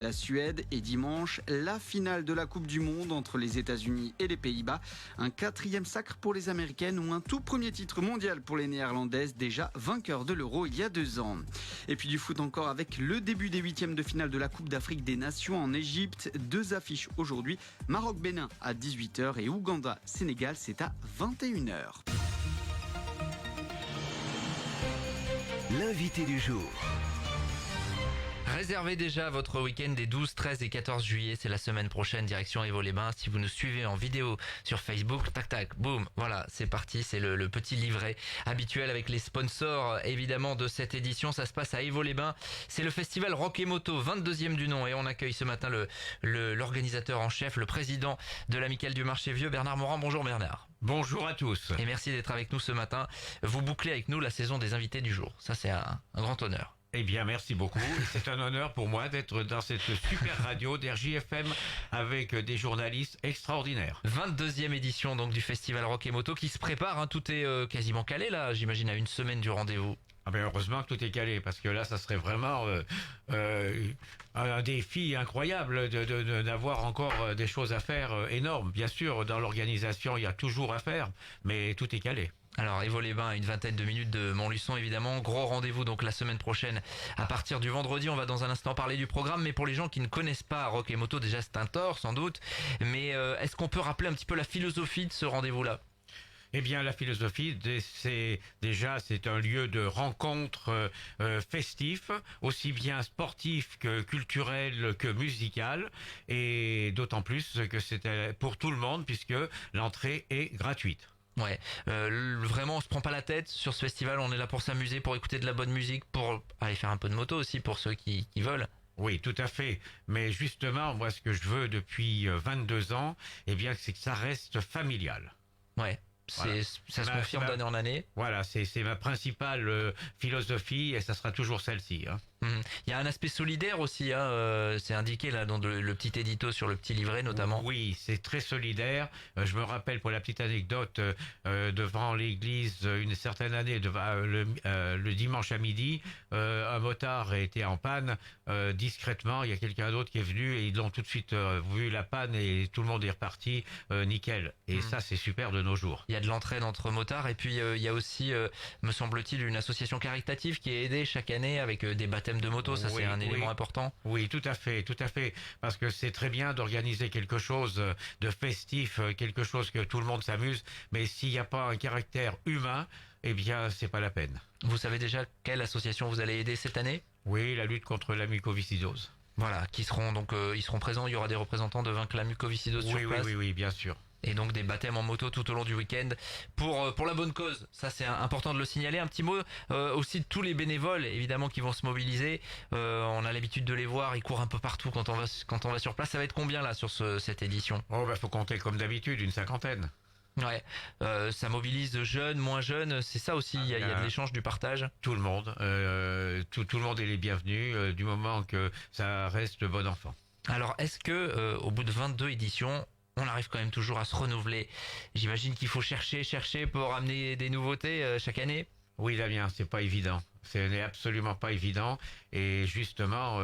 La Suède et dimanche, la finale de la Coupe du Monde entre les États-Unis et les Pays-Bas. Un 4e sacre pour les Américaines ou un tout premier titre mondial pour les Néerlandaises, déjà vainqueurs de l'Euro il y a 2 ans. Et puis du foot encore avec le début des 8e de finale de la Coupe d'Afrique des Nations en Égypte. 2 affiches aujourd'hui, Maroc-Bénin à 18h et Ouganda-Sénégal, c'est à 21h. L'invité du jour. Réservez déjà votre week-end des 12, 13 et 14 juillet, c'est la semaine prochaine, direction Évaux-les-Bains. Si vous nous suivez en vidéo sur Facebook, tac tac, boum, voilà, c'est parti, c'est le petit livret habituel avec les sponsors évidemment de cette édition. Ça se passe à Évaux-les-Bains, c'est le festival Rock et Moto, 22e du nom, et on accueille ce matin l'organisateur en chef, le président de l'Amicale du Marché Vieux, Bernard Morand. Bonjour Bernard. Bonjour à tous. Et merci d'être avec nous ce matin. Vous bouclez avec nous la saison des invités du jour, ça c'est un grand honneur. Eh bien, merci beaucoup. C'est un honneur pour moi d'être dans cette super radio d'RJFM avec des journalistes extraordinaires. 22e édition donc du festival Rock et Moto qui se prépare, hein, tout est quasiment calé là, j'imagine à une semaine du rendez-vous. Ah ben heureusement que tout est calé parce que là, ça serait vraiment un défi incroyable d'avoir encore des choses à faire énormes. Bien sûr, dans l'organisation, il y a toujours à faire, mais tout est calé. Alors Évaux-les-Bains à une vingtaine de minutes de Montluçon évidemment, gros rendez-vous donc la semaine prochaine à partir du vendredi. On va dans un instant parler du programme, mais pour les gens qui ne connaissent pas Rock et Moto, déjà c'est un tort sans doute, mais est-ce qu'on peut rappeler un petit peu la philosophie de ce rendez-vous-là ? Eh bien, la philosophie, c'est un lieu de rencontre festif, aussi bien sportif que culturel que musical, et d'autant plus que c'est pour tout le monde puisque l'entrée est gratuite. Ouais, vraiment on se prend pas la tête sur ce festival, on est là pour s'amuser, pour écouter de la bonne musique, pour aller faire un peu de moto aussi pour ceux qui veulent. Oui, tout à fait. Mais justement, moi ce que je veux depuis 22 ans, eh bien c'est que ça reste familial. Ouais. Voilà. Ça se confirme d'année en année. Voilà, c'est ma principale philosophie et ça sera toujours celle-ci. Hein. Il y a un aspect solidaire aussi, hein, c'est indiqué là dans le petit édito sur le petit livret notamment. Oui, c'est très solidaire. Je me rappelle pour la petite anecdote, devant l'église, une certaine année, le dimanche à midi, un motard était en panne. Discrètement, il y a quelqu'un d'autre qui est venu et ils l'ont tout de suite vu la panne et tout le monde est reparti nickel. Et ça, c'est super de nos jours. Il y a de l'entraide entre motards et puis il y a aussi, me semble-t-il, une association caritative qui est aidée chaque année avec des baptêmes de moto. Ça, c'est un élément important. Oui, tout à fait, parce que c'est très bien d'organiser quelque chose de festif, quelque chose que tout le monde s'amuse, mais s'il n'y a pas un caractère humain, eh bien, c'est pas la peine. Vous savez déjà quelle association vous allez aider cette année ? Oui, la lutte contre la mucoviscidose. Voilà, qui seront donc ils seront présents. Il y aura des représentants de Vaincre la mucoviscidose sur place. Oui, bien sûr. Et donc des baptêmes en moto tout au long du week-end pour la bonne cause. Ça c'est important de le signaler. Un petit mot aussi de tous les bénévoles évidemment qui vont se mobiliser. On a l'habitude de les voir, ils courent un peu partout quand on va sur place. Ça va être combien là sur cette édition ? Oh faut compter comme d'habitude une 50aine. Ouais, ça mobilise jeunes, moins jeunes, c'est ça aussi, il y a de l'échange, du partage. Tout le monde, tout le monde est les bienvenus du moment que ça reste bon enfant. Alors est-ce que au bout de 22 éditions, on arrive quand même toujours à se renouveler ? J'imagine qu'il faut chercher pour amener des nouveautés chaque année. Oui, Damien, c'est pas évident. Ce n'est absolument pas évident. Et justement,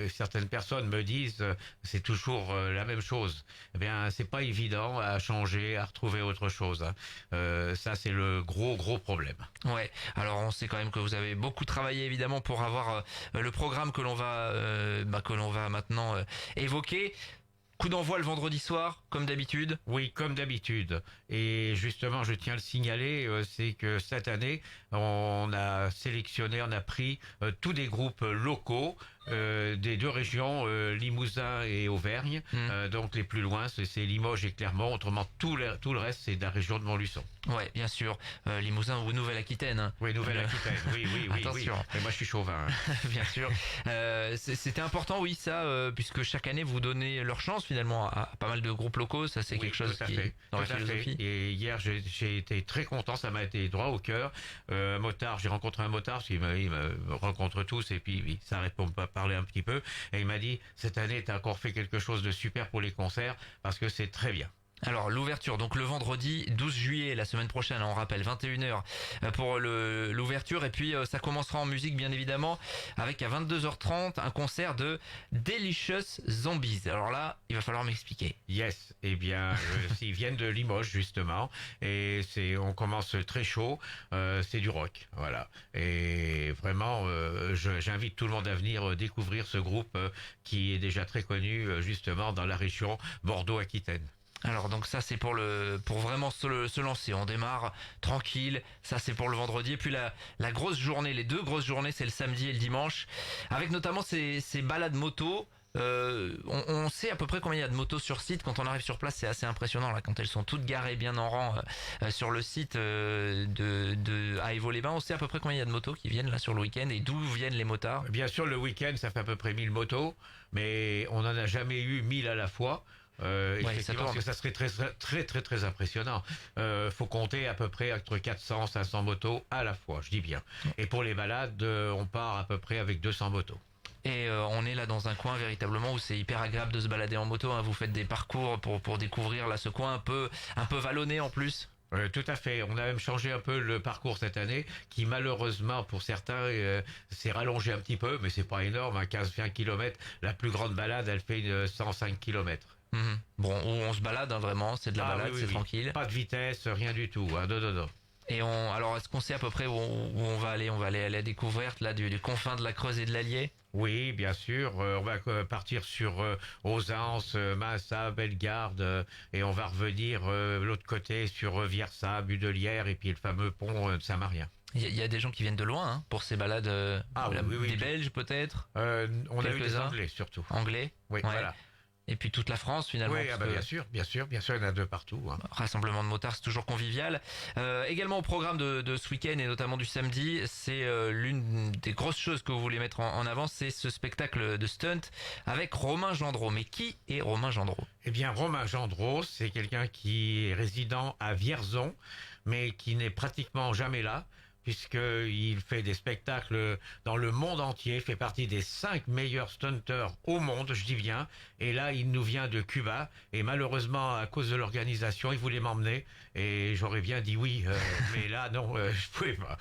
certaines personnes me disent c'est toujours la même chose. Eh bien, c'est pas évident à changer, à retrouver autre chose. Hein. Ça, c'est le gros problème. Ouais. Alors, on sait quand même que vous avez beaucoup travaillé évidemment pour avoir le programme que l'on va maintenant évoquer. Coup d'envoi le vendredi soir, comme d'habitude. Oui, comme d'habitude. Et justement, je tiens à le signaler, c'est que cette année, on a pris tous des groupes locaux des 2 régions, Limousin et Auvergne. Donc les plus loin, c'est Limoges et Clermont. Autrement, tout le reste, c'est de la région de Montluçon. Ouais, bien sûr. Limousin ou Nouvelle-Aquitaine. Hein. Oui, Nouvelle-Aquitaine. Oui. Attention. Oui. Et moi, je suis chauvin. Hein. Bien sûr. C'était important, oui, ça, puisque chaque année vous donnez leur chance finalement à pas mal de groupes locaux. Ça, c'est quelque chose qui est dans la philosophie. Et hier, j'ai été très content. Ça m'a été droit au cœur. J'ai rencontré un motard parce qu'il me rencontre tous et puis ça répond pas parler un petit peu. Et il m'a dit cette année, t'as encore fait quelque chose de super pour les concerts parce que c'est très bien. Alors l'ouverture, donc le vendredi 12 juillet, la semaine prochaine, on rappelle 21h pour l'ouverture, et puis ça commencera en musique bien évidemment avec à 22h30 un concert de Delicious Zombies. Alors là, il va falloir m'expliquer. Yes, eh bien, ils viennent de Limoges justement, et on commence très chaud, c'est du rock, voilà. Et vraiment, j'invite tout le monde à venir découvrir ce groupe qui est déjà très connu justement dans la région Bordeaux-Aquitaine. Alors donc ça c'est pour vraiment se lancer, on démarre tranquille, ça c'est pour le vendredi, et puis la grosse journée, les deux grosses journées, c'est le samedi et le dimanche, avec notamment ces balades moto. On sait à peu près combien il y a de motos sur site. Quand on arrive sur place, c'est assez impressionnant là, quand elles sont toutes garées bien en rang sur le site à Évaux-les-Bains. On sait à peu près combien il y a de motos qui viennent là sur le week-end et d'où viennent les motards. Bien sûr, le week-end, ça fait à peu près 1000 motos, mais on n'en a jamais eu 1000 à la fois. Effectivement, parce que ça serait très impressionnant. Faut compter à peu près entre 400 500 motos à la fois, je dis bien. Et pour les balades, on part à peu près avec 200 motos. Et on est là dans un coin véritablement où c'est hyper agréable de se balader en moto, hein. Vous faites des parcours pour découvrir là ce coin un peu vallonné en plus. Tout à fait. On a même changé un peu le parcours cette année, qui malheureusement pour certains s'est rallongé un petit peu, mais c'est pas énorme, hein, 15-20 km. La plus grande balade, elle fait 105 km. Bon, où on se balade, hein, vraiment, c'est de la balade, oui, c'est tranquille. Pas de vitesse, rien du tout. Hein, non. Et alors, est-ce qu'on sait à peu près où on va aller? On va aller à la découverte là du confin de la Creuse et de l'Allier. Oui, bien sûr. On va partir sur Ausens, Massa, Bellegarde, et on va revenir l'autre côté sur Viersat, Budelière, et puis le fameux pont de Saint-Marien. Il y a des gens qui viennent de loin hein, pour ces balades. Oui. Des Belges peut-être. On a eu des Anglais surtout. Anglais. Oui, ouais. Voilà. Et puis toute la France finalement. Oui, bien sûr, il y en a deux partout. Hein. Rassemblement de motards, c'est toujours convivial. Également au programme de ce week-end et notamment du samedi, c'est l'une des grosses choses que vous voulez mettre en avant, c'est ce spectacle de stunt avec Romain Gendreau. Mais qui est Romain Gendreau? Eh bien, Romain Gendreau, c'est quelqu'un qui est résident à Vierzon, mais qui n'est pratiquement jamais là, puisqu'il fait des spectacles dans le monde entier, fait partie des 5 meilleurs stunters au monde, je dis bien. Et là, il nous vient de Cuba, et malheureusement, à cause de l'organisation, il voulait m'emmener, et j'aurais bien dit oui, mais là, non, je pouvais pas.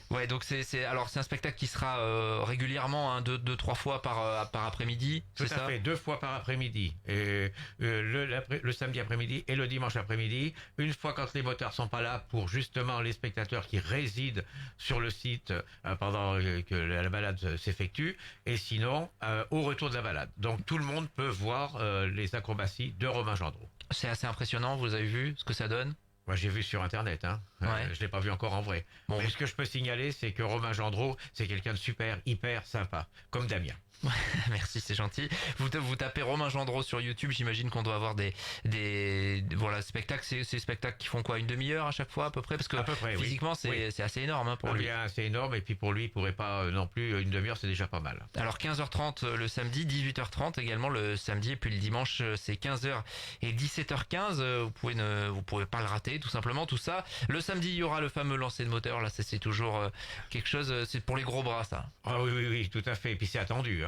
Ouais, donc c'est un spectacle qui sera régulièrement, hein, 2-3 fois par après-midi. Tout à fait, 2 fois par après-midi. Et le samedi après-midi et le dimanche après-midi. Une fois quand les motards sont pas là, pour justement les spectateurs qui résident sur le site pendant que la balade s'effectue. Et sinon, au retour de la balade. Donc tout le monde peut voir les acrobaties de Romain Gendreau. C'est assez impressionnant, vous avez vu ce que ça donne? Moi, j'ai vu sur Internet, hein. Ouais. Je l'ai pas vu encore en vrai. Bon. Mais ce que je peux signaler, c'est que Romain Gendreau, c'est quelqu'un de super, hyper sympa, comme Damien. Merci, c'est gentil. Vous tapez Romain Gendreau sur YouTube, j'imagine qu'on doit avoir des spectacles. Ces spectacles qui font quoi, une demi-heure à chaque fois à peu près? Parce que à peu près, physiquement, oui. c'est assez énorme hein, pour lui. C'est énorme, et puis pour lui, il pourrait pas non plus, une demi-heure, c'est déjà pas mal. Alors 15h30 le samedi, 18h30 également le samedi, et puis le dimanche c'est 15h et 17h15. Vous pouvez pas le rater, tout simplement, tout ça. Le samedi, il y aura le fameux lancer de moteur. Là, c'est toujours quelque chose. C'est pour les gros bras, ça. Ah oui, tout à fait. Et puis c'est attendu. Hein.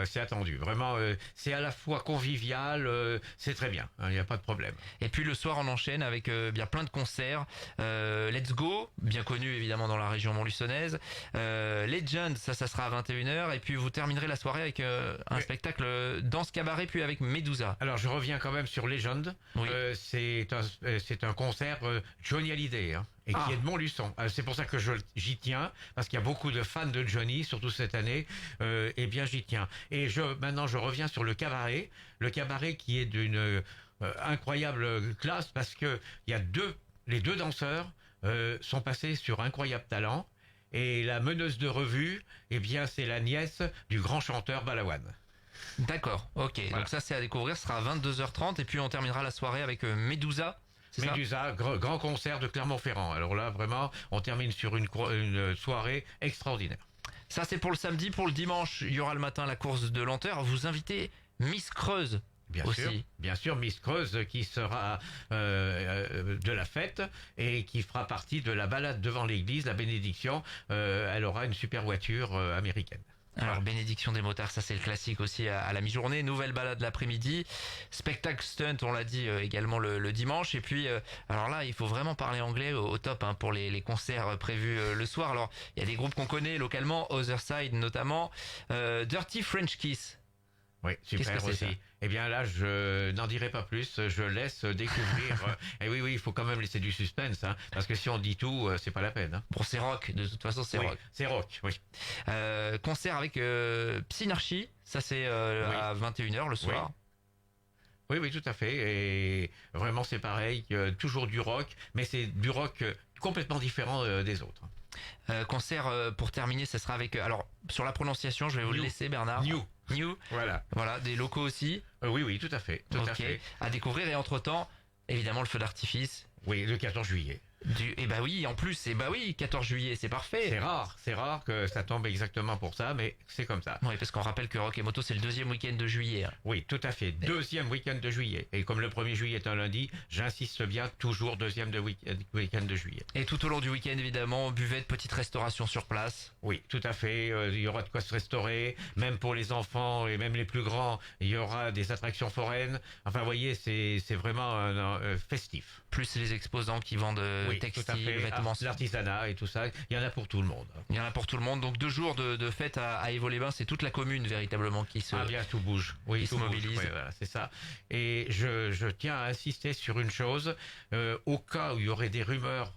C'est attendu. Vraiment, c'est à la fois convivial, c'est très bien. Il n'y a pas de problème. Et puis le soir, on enchaîne avec bien plein de concerts. Let's Go, bien connu évidemment dans la région montluçonnaise. Legend, ça sera à 21h. Et puis vous terminerez la soirée avec un spectacle danse cabaret, puis avec Medusa. Alors je reviens quand même sur Legend. Oui. C'est un concert Johnny Hallyday. Hein. Et qui est de Montluçon. C'est pour ça que j'y tiens, parce qu'il y a beaucoup de fans de Johnny, surtout cette année. Eh bien, j'y tiens. Et maintenant, je reviens sur le cabaret qui est d'une incroyable classe, parce que les deux danseurs sont passés sur Incroyable Talent, et la meneuse de revue, eh bien, c'est la nièce du grand chanteur Balavoine. D'accord, ok. Voilà. Donc ça, c'est à découvrir. Ce sera à 22h30, et puis on terminera la soirée avec Medusa. Medusa, grand concert de Clermont-Ferrand. Alors là, vraiment, on termine sur une soirée extraordinaire. Ça, c'est pour le samedi. Pour le dimanche, il y aura le matin la course de lenteur. Vous invitez Miss Creuse. Bien sûr, Miss Creuse qui sera de la fête et qui fera partie de la balade devant l'église, la bénédiction. Elle aura une super voiture américaine. Alors, bénédiction des motards, ça c'est le classique aussi à la mi-journée. Nouvelle balade l'après-midi. Spectacle stunt, on l'a dit également le dimanche. Et puis, alors là, il faut vraiment parler anglais au top pour les concerts prévus le soir. Alors, il y a des groupes qu'on connaît localement, Other Side notamment. Dirty French Kiss. Oui, super Qu'est-ce que c'est, aussi. ça? Eh bien là, je n'en dirai pas plus, je laisse découvrir. Et oui, il faut quand même laisser du suspense, hein, parce que si on dit tout, c'est pas la peine. Hein. Bon, c'est rock, de toute façon c'est Oui, rock. c'est rock, oui. Concert avec Psynarchy, ça c'est à 21h le soir. Oui, tout à fait. Et vraiment, c'est pareil, toujours du rock, mais c'est du rock complètement différent des autres. Concert pour terminer, ça sera avec... alors, sur la prononciation, je vais vous le laisser Bernard. New. Voilà, des locaux aussi. Oui, tout à fait. Tout à fait. À découvrir et entre-temps, évidemment le feu d'artifice. Oui, le 14 juillet. Et bah oui, en plus, 14 juillet, c'est parfait. C'est rare que ça tombe exactement pour ça, mais c'est comme ça. Oui, parce qu'on rappelle que Rock et Moto, c'est le deuxième week-end de juillet. Hein. Oui, tout à fait. Deuxième week-end de juillet. Et comme le 1er juillet est un lundi, j'insiste bien, toujours deuxième week-end de juillet. Et tout au long du week-end, évidemment, buvette, petite restauration sur place. Oui, tout à fait. Il y aura de quoi se restaurer. Même pour les enfants et même les plus grands, il y aura des attractions foraines. Enfin, vous voyez, c'est vraiment festif. Plus les exposants qui vendent textiles, vêtements. L'artisanat et tout ça, il y en a pour tout le monde. Il y en a pour tout le monde. Donc 2 jours de fête à Évaux-les-Bains, c'est toute la commune véritablement qui se... Ah bien, tout bouge. Oui, tout se mobilise. Oui, voilà, c'est ça. Et je tiens à insister sur une chose. Au cas où il y aurait des rumeurs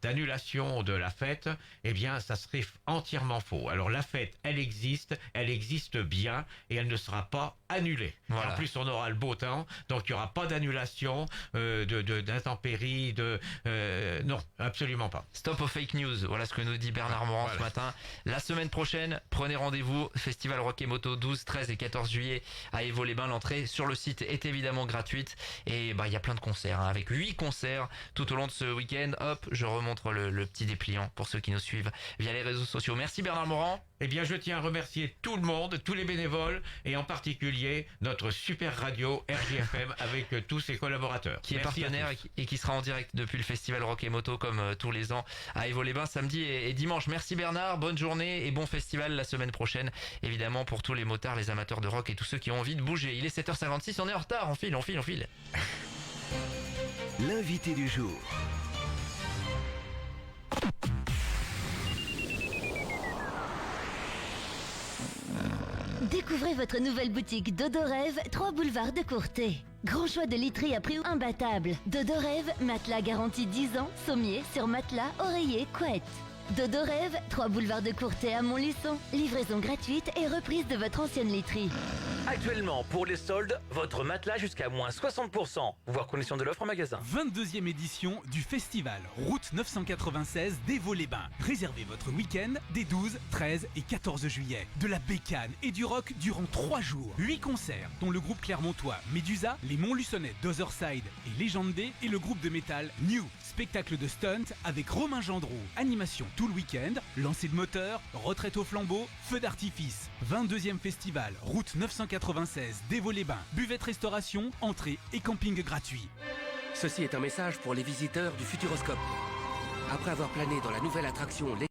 d'annulation de la fête, eh bien, ça serait entièrement faux. Alors la fête, elle existe bien et elle ne sera pas annulée. Voilà. En plus, on aura le beau temps, donc il n'y aura pas d'annulation, d'intempéries, non, absolument pas. Stop aux fake news, voilà ce que nous dit Bernard Morand ce matin. La semaine prochaine, prenez rendez-vous, Festival Rock et Moto 12, 13 et 14 juillet à Évaux-les-Bains. L'entrée sur le site est évidemment gratuite et il y a plein de concerts, hein, avec 8 concerts tout au long de ce week-end. Hop, je remontre le petit dépliant pour ceux qui nous suivent via les réseaux sociaux. Merci Bernard Morand. Eh bien, je tiens à remercier tout le monde, tous les bénévoles, et en particulier notre super radio RJFM avec tous ses collaborateurs. Qui est Merci partenaire et qui sera en direct depuis le Festival Rock et Moto comme tous les ans à Évaux-les-Bains samedi et dimanche. Merci Bernard, bonne journée et bon festival la semaine prochaine. Évidemment pour tous les motards, les amateurs de rock et tous ceux qui ont envie de bouger. Il est 7h56, on est en retard, on file. L'invité du jour. Découvrez votre nouvelle boutique Dodo Rêve, 3 boulevards de Courtet. Grand choix de literie à prix imbattable. Dodo Rêve, matelas garanti 10 ans, sommier sur matelas, oreiller, couette. Dodo Rêve, 3 boulevards de Courtet à Montluçon. Livraison gratuite et reprise de votre ancienne literie. Actuellement, pour les soldes, votre matelas jusqu'à moins 60%. Voir conditions de l'offre en magasin. 22e édition du festival Route 996 d'Évaux-les-Bains. Réservez votre week-end des 12, 13 et 14 juillet. De la bécane et du rock durant 3 jours. 8 concerts, dont le groupe clermontois Médusa, les Montluçonnais d'Other Side et Légende D et le groupe de métal New. Spectacle de stunt avec Romain Gendreau. Animation tout le week-end, lancer de moteur, retraite au flambeau, feu d'artifice. 22e festival Route 996 d'Évaux-les-Bains. Buvette restauration, entrée et camping gratuit. Ceci est un message pour les visiteurs du Futuroscope. Après avoir plané dans la nouvelle attraction